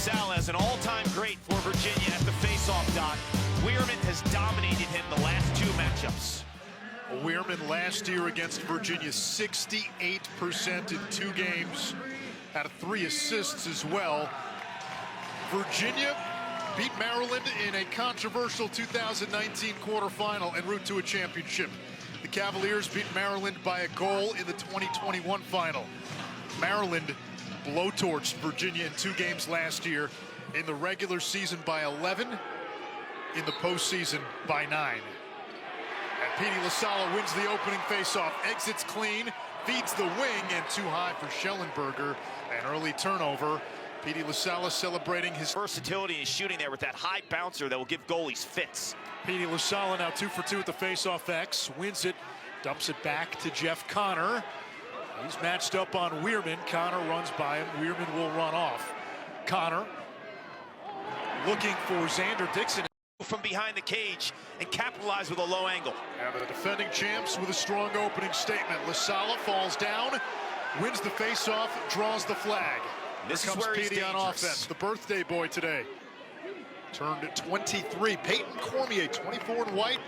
Lasalla is an all-time great for Virginia at the face-off dot. Wierman has dominated him the last two matchups. Wierman last year against Virginia, 68% in 2 games, had 3 assists as well. Virginia beat Maryland in a controversial 2019 quarterfinal en route to a championship. The Cavaliers beat Maryland by a goal in the 2021 final. Maryland blowtorched Virginia in 2 games last year, in the regular season by 11, in the postseason by 9. And Petey Lasalla wins the opening faceoff, exits clean, feeds the wing, and too high for Schellenberger. An early turnover. Petey Lasalla celebrating his versatility in shooting there with that high bouncer that will give goalies fits. Petey Lasalla now 2 for 2 at the faceoff X, wins it, dumps it back to Jeff Connor. He's matched up on Wierman. Connor runs by him. Wierman will run off. Connor looking for Xander Dixon. From behind the cage and capitalize with a low angle. And the defending champs with a strong opening statement. Lasalla falls down, wins the faceoff, draws the flag. This Here is where comes Petey on offense, the birthday boy today. Turned 23. Peyton Cormier, 24 in white,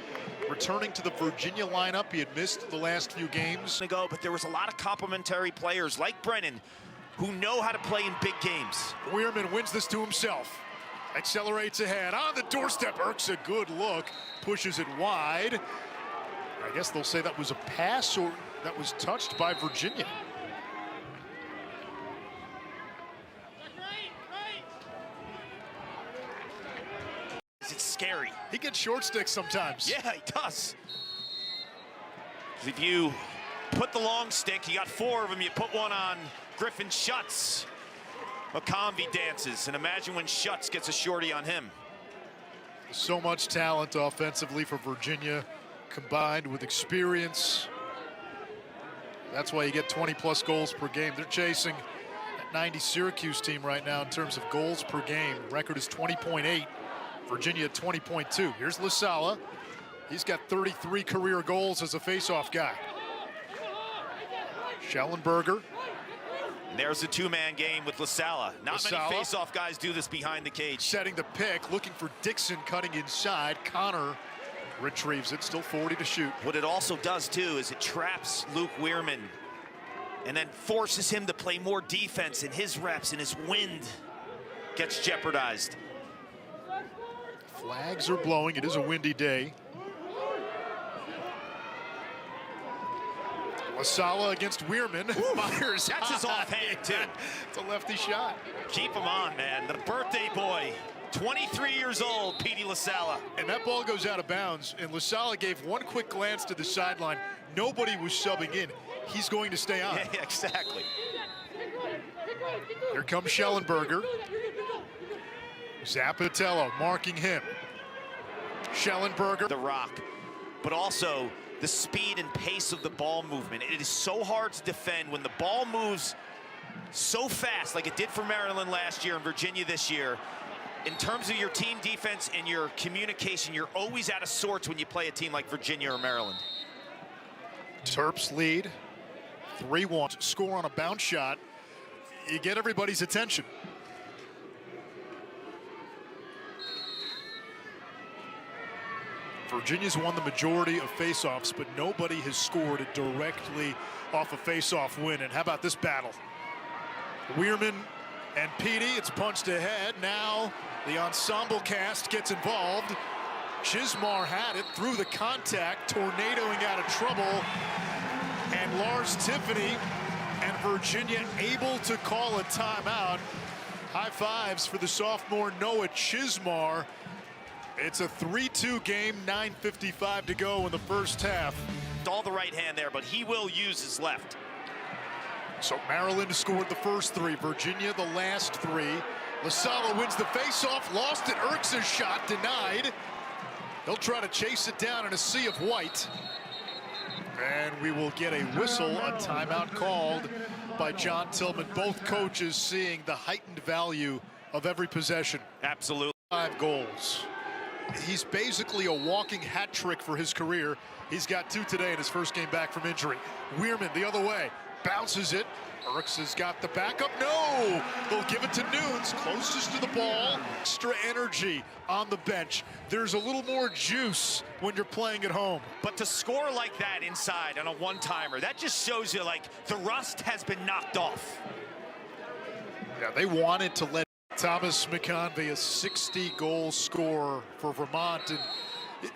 returning to the Virginia lineup. He had missed the last few games ago, but there was a lot of complementary players like Brennan who know how to play in big games. Wierman wins this to himself. Accelerates ahead on the doorstep. Irks a good look, pushes it wide. I guess they'll say that was a pass or that was touched by Virginia. It's scary. He gets short sticks sometimes. Yeah, he does. If you put the long stick, you got 4 of them, you put one on Griffin Schutz. McConvey dances, and imagine when Schutz gets a shorty on him. So much talent offensively for Virginia, combined with experience. That's why you get 20+ goals per game. They're chasing that 90 Syracuse team right now in terms of goals per game. Record is 20.8. Virginia 20.2. Here's Lasalla. He's got 33 career goals as a faceoff guy. Schellenberger. There's a 2-man game with Lasalla. Not Lasalla, many face-off guys do this behind the cage. Setting the pick, looking for Dixon cutting inside. Connor retrieves it, still 40 to shoot. What it also does, too, is it traps Luke Wierman and then forces him to play more defense, and his reps and his wind gets jeopardized. Flags are blowing. It is a windy day. Lasalla against Wierman. Fires. That's his offhand, too. It's a lefty shot. Keep him on, man. The birthday boy, 23 years old, Petey Lasalla. And that ball goes out of bounds, and Lasalla gave one quick glance to the sideline. Nobody was subbing in. He's going to stay on. Yeah, exactly. Here comes Schellenberger. Zappatello marking him. Schellenberger. The rock, but also the speed and pace of the ball movement. It is so hard to defend when the ball moves so fast like it did for Maryland last year and Virginia this year. In terms of your team defense and your communication, you're always out of sorts when you play a team like Virginia or Maryland. Terps lead 3-1. Score on a bounce shot. You get everybody's attention. Virginia's won the majority of faceoffs, but nobody has scored directly off a faceoff win. And how about this battle? Wierman and Petey, it's punched ahead. Now the ensemble cast gets involved. Chismar had it through the contact, tornadoing out of trouble. And Lars Tiffany and Virginia able to call a timeout. High fives for the sophomore Noah Chismar. It's a 3-2 game, 9:55 to go in the first half. All the right hand there, but he will use his left. So Maryland scored the first 3, Virginia the last 3. Lasalla wins the faceoff, lost it, Irks' shot denied. They'll try to chase it down in a sea of white. And we will get a whistle, a timeout called by John Tillman. Both coaches seeing the heightened value of every possession. Absolutely. 5 goals. He's basically a walking hat trick for his career. He's got 2 today in his first game back from injury. Wierman the other way, bounces it, Erks has got the backup. No! They'll give it to Nunes, closest to the ball. Extra energy on the bench. There's a little more juice when you're playing at home. But to score like that inside on a one-timer, that just shows you, like, the rust has been knocked off. Yeah, they wanted to let Thomas McConvey, a 60-goal scorer for Vermont. And,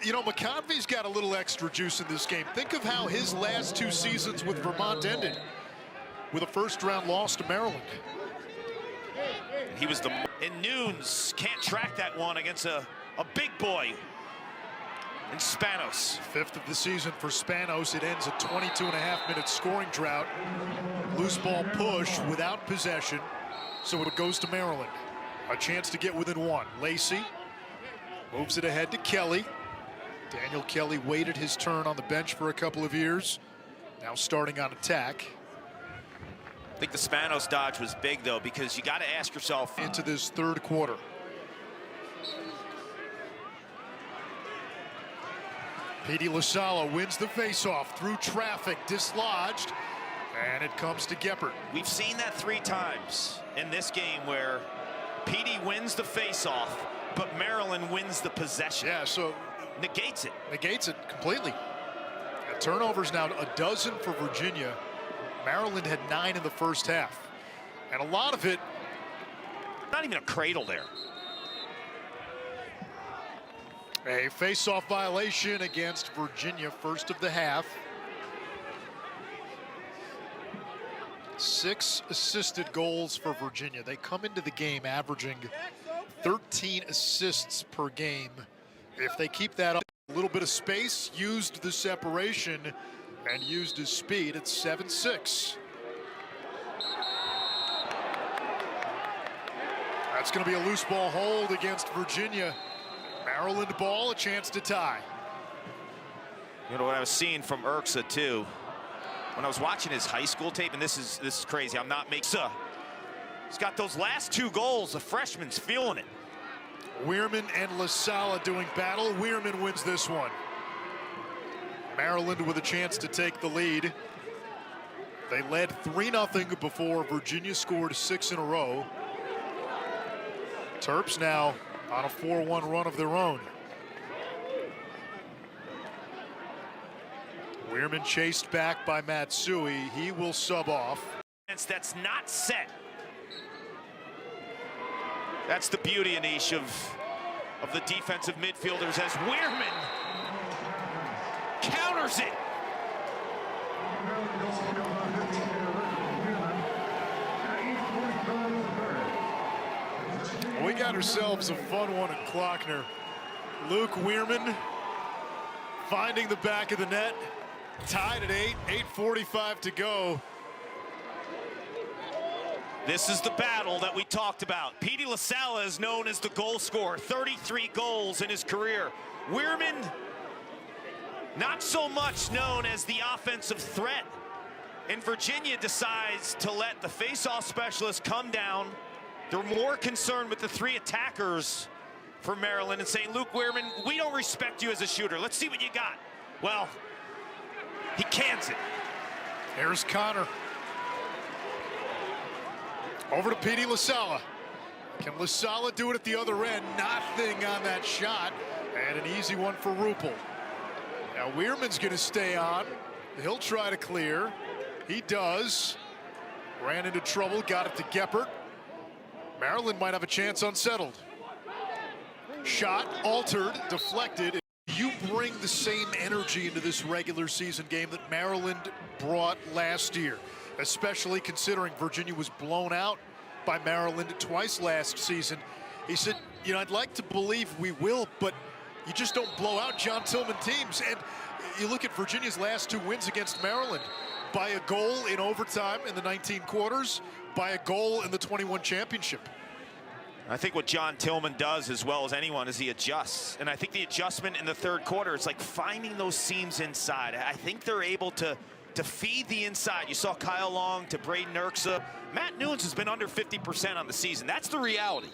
you know, McConvey's got a little extra juice in this game. Think of how his last 2 seasons with Vermont ended, with a first-round loss to Maryland. He was the... And Nunes can't track that one against a big boy in Spanos. 5th of the season for Spanos. It ends a 22.5-minute scoring drought. Loose ball push without possession, so it goes to Maryland. A chance to get within 1. Lacey moves it ahead to Kelly. Daniel Kelly waited his turn on the bench for a couple of years. Now starting on attack. I think the Spanos dodge was big, though, because you got to ask yourself. Into this 3rd quarter. Petey Lasalla wins the faceoff through traffic, dislodged, and it comes to Geppert. We've seen that 3 times in this game where Petey wins the faceoff, but Maryland wins the possession. Yeah, so negates it. Negates it completely. And turnovers now a dozen for Virginia. Maryland had 9 in the first half. And a lot of it... Not even a cradle there. A face-off violation against Virginia, first of the half. 6 assisted goals for Virginia. They come into the game averaging 13 assists per game. If they keep that up, a little bit of space, used the separation, and used his speed. It's 7-6. That's going to be a loose ball hold against Virginia. Maryland ball, a chance to tie. You know what I was seeing from Erxa too, when I was watching his high school tape, and this is crazy. I'm not making. He's got those last 2 goals. The freshman's feeling it. Wierman and Lasalla doing battle. Wierman wins this one. Maryland with a chance to take the lead. They led 3-0 before Virginia scored 6 in a row. Terps now on a 4-1 run of their own. Wierman chased back by Matsui. He will sub off. That's not set. That's the beauty, Anish, of the defensive midfielders as Wierman counters it. We got ourselves a fun one at Klockner. Luke Wierman finding the back of the net. Tied at 8, 8:45 to go. This is the battle that we talked about. Petey Lasalla is known as the goal scorer, 33 goals in his career. Wierman, not so much known as the offensive threat. And Virginia decides to let the face-off specialist come down. They're more concerned with the 3 attackers for Maryland and saying, Luke Wierman, we don't respect you as a shooter. Let's see what you got. Well, he cans it. Here's Connor. Over to Petey Lasalla. Can Lasalla do it at the other end? Nothing on that shot. And an easy one for Rupel. Now Wierman's going to stay on. He'll try to clear. He does. Ran into trouble, got it to Geppert. Maryland might have a chance unsettled. Shot altered, deflected. You bring the same energy into this regular season game that Maryland brought last year, especially considering Virginia was blown out by Maryland twice last season. He said, you know, I'd like to believe we will, but you just don't blow out John Tillman teams. And you look at Virginia's last 2 wins against Maryland, by a goal in overtime in the 19 quarters, by a goal in the 21 championship. I think what John Tillman does as well as anyone is he adjusts. And I think the adjustment in the 3rd quarter, it's like finding those seams inside. I think they're able to feed the inside. You saw Kyle Long to Braden Erxa. Matt Nunes has been under 50% on the season. That's the reality.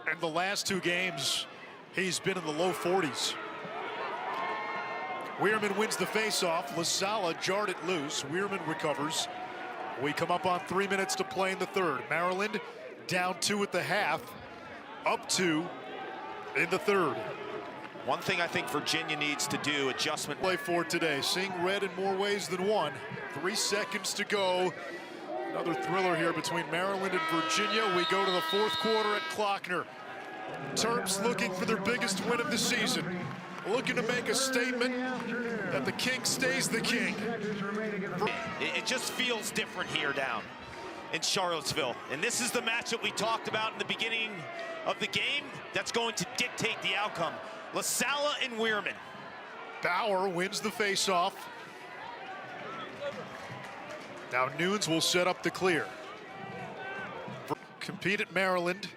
And the last 2 games, he's been in the low 40s. Wierman wins the faceoff. Lasalla jarred it loose. Wierman recovers. We come up on 3 minutes to play in the third. Maryland down 2 at the half, up 2 in the third. One thing I think Virginia needs to do, adjustment. Play for today, seeing red in more ways than one. 3 seconds to go. Another thriller here between Maryland and Virginia. We go to the fourth quarter at Klockner. Terps looking for their biggest win of the season. Looking to make a statement that the king stays the king. It just feels different here down in Charlottesville. And this is the match that we talked about in the beginning of the game that's going to dictate the outcome. Lasalla and Wierman. Bauer wins the faceoff. Now Nunes will set up the clear. Compete at Maryland.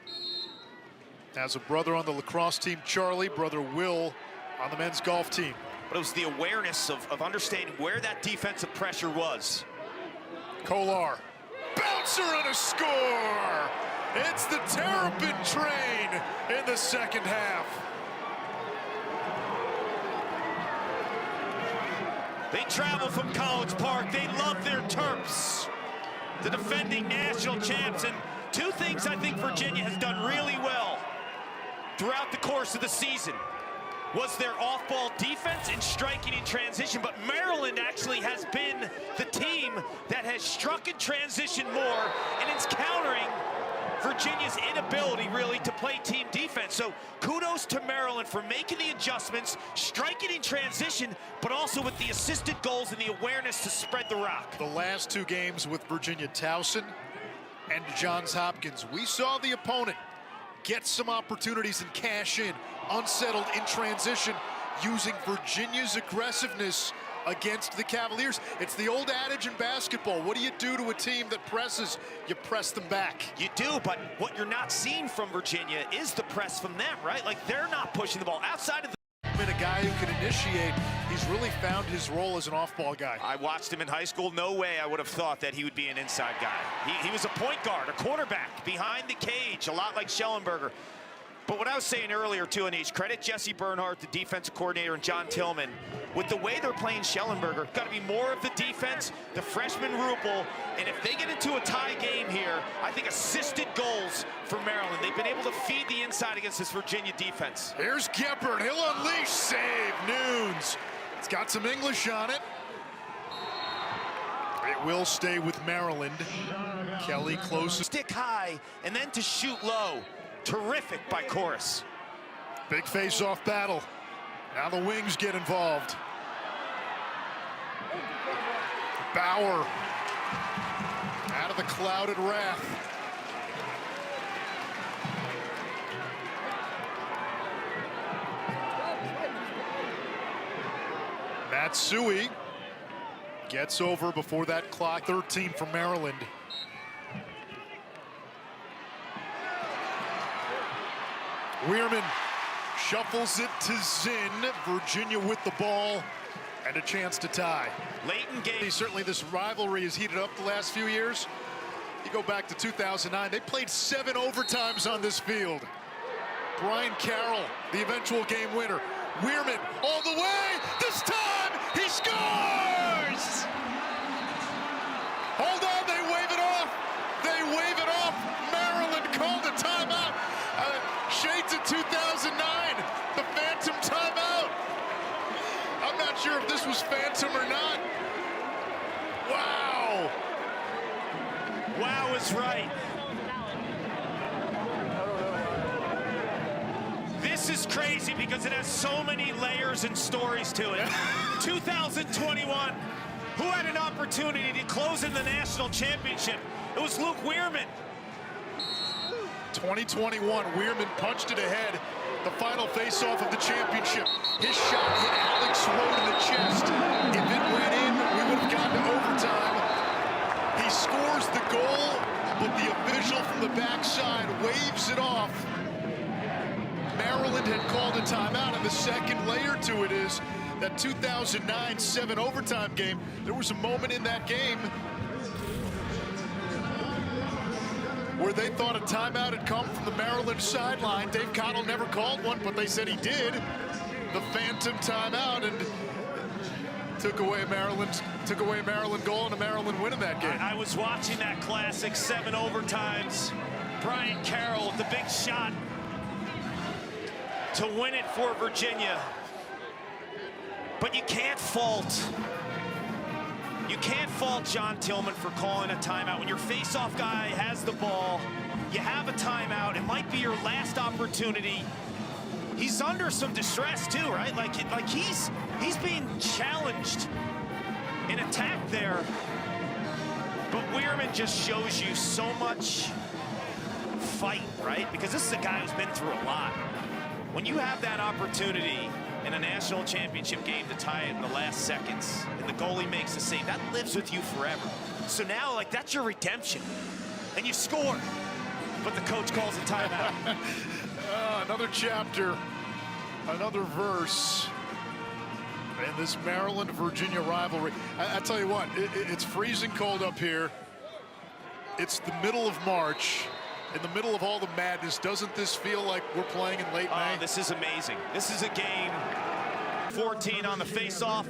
Has a brother on the lacrosse team, Charlie, brother Will on the men's golf team. But it was the awareness of understanding where that defensive pressure was. Kolar, bouncer and a score! It's the Terrapin train in the second half. They travel from College Park. They love their Terps, the defending national champs. And two things I think Virginia has done really well throughout the course of the season was their off-ball defense and striking in transition. But Maryland actually has been the team that has struck in transition more, and it's countering Virginia's inability really to play team defense. So kudos to Maryland for making the adjustments, striking in transition, but also with the assisted goals and the awareness to spread the rock. The last 2 games with Virginia, Towson and Johns Hopkins, we saw the opponent get some opportunities and cash in, unsettled in transition, using Virginia's aggressiveness against the Cavaliers. It's the old adage in basketball. What do you do to a team that presses? You press them back. You do, but what you're not seeing from Virginia is the press from them, right? Like, they're not pushing the ball outside of the... A guy who can initiate. He's really found his role as an off-ball guy. I watched him in high school. No way I would have thought that he would be an inside guy. He was a point guard, a quarterback, behind the cage, a lot like Schellenberger. But what I was saying earlier, too, Anish, credit Jesse Bernhardt, the defensive coordinator, and John Tillman. With the way they're playing Schellenberger, got to be more of the defense, the freshman Rupel, and if they get into a tie game here, I think assisted goals for Maryland. They've been able to feed the inside against this Virginia defense. Here's Geppert. He'll unleash, save, Nunes. It's got some English on it. It will stay with Maryland. Kelly close. Stick high, and then to shoot low. Terrific by Chorus. Big face-off battle. Now the wings get involved. Bauer out of the clouded wrath. Matsui gets over before that clock. 13 for Maryland. Wierman shuffles it to Zinn. Virginia with the ball and a chance to tie. Late in game. Certainly this rivalry has heated up the last few years. You go back to 2009, they played 7 overtimes on this field. Brian Carroll, the eventual game winner. Wierman all the way. This time he scores! Hold on, they wave it off. They wave it off. Maryland called a timeout. Shades of 2009, the phantom timeout. I'm not sure if this was phantom or not. Wow. Wow is right. This is crazy because it has so many layers and stories to it. 2021, who had an opportunity to close in the national championship? It was Luke Wierman. 2021, Wierman punched it ahead. The final face-off of the championship. His shot hit Alex Rowe in the chest. If it went in, we would have gotten to overtime. He scores the goal, but the official from the backside waves it off. Maryland had called a timeout, and the second layer to it is that 2009 7 overtime game. There was a moment in that game where they thought a timeout had come from the Maryland sideline. Dave Cottle never called one, but they said he did. The phantom timeout, and took away Maryland goal and a Maryland win in that game. I was watching that classic 7 overtimes. Brian Carroll with the big shot to win it for Virginia. But you can't fault John Tillman for calling a timeout. When your face-off guy has the ball, you have a timeout. It might be your last opportunity. He's under some distress too, right? Like he's being challenged in attack there. But Wierman just shows you so much fight, right? Because this is a guy who's been through a lot. When you have that opportunity in a national championship game to tie it in the last seconds, and the goalie makes the save, that lives with you forever. So now, like, that's your redemption. And you score. But the coach calls a timeout. Another chapter, another verse in this Maryland-Virginia rivalry. I tell you what, it's freezing cold up here. It's the middle of March. In the middle of all the madness, doesn't this feel like we're playing in late May? This is amazing. This is a game. 14 on the face-off.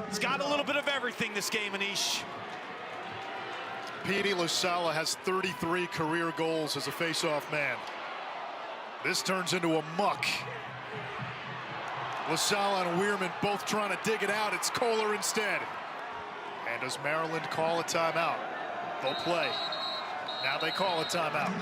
It's got a little bit of everything, this game, Anish. Petey Lasalla has 33 career goals as a face-off man. This turns into a muck. Lasalla and Wierman both trying to dig it out. It's Kohler instead. And does Maryland call a timeout? They'll play. Now they call a timeout.